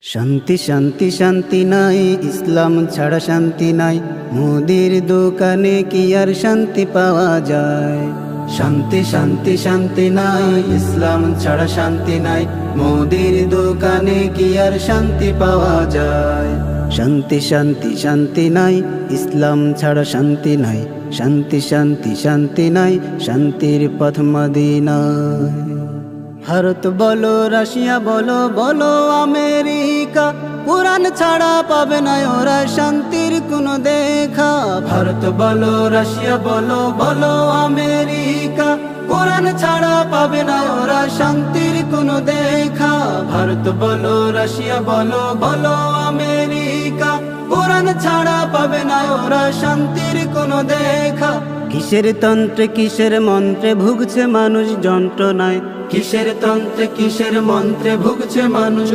শান্তি শান্তি শান্তি নাই, ইসলাম ছাড়া শান্তি নাই। মুদির দোকানে কি আর শান্তি পাওয়া যায়? শান্তি শান্তি শান্তি নাই, ইসলাম ছাড়া শান্তি নাই। মুদির দোকানে কি আর শান্তি পাওয়া যায়? শান্তি শান্তি শান্তি নাই, ইসলাম ছাড়া শান্তি নাই। শান্তি শান্তি শান্তি নাই, শান্তির পথ মদিনায়। ভারত বলো, রাশিয়া বলো, বলো আমেরিকা, কোরআন ছাড়া পাবে না ওরা শান্তির কোনো দেখা। ভারত বলো, রাশিয়া বলো, বলো আমেরিকা, কোরআন ছাড়া পাবে না ওরা শান্তির কোনো দেখা। ভারত বলো, রাশিয়া বলো, বলো আমেরিকা, কোরআন ছাড়া পাবে না ওরা শান্তির কোনো দেখা। কিসের তন্ত্রে কিসের মন্ত্রে ভুগছে মানুষ যন্ত্রণায়? কিসের তন্ত্রে কিসের মন্ত্রে ভুগছে মানুষ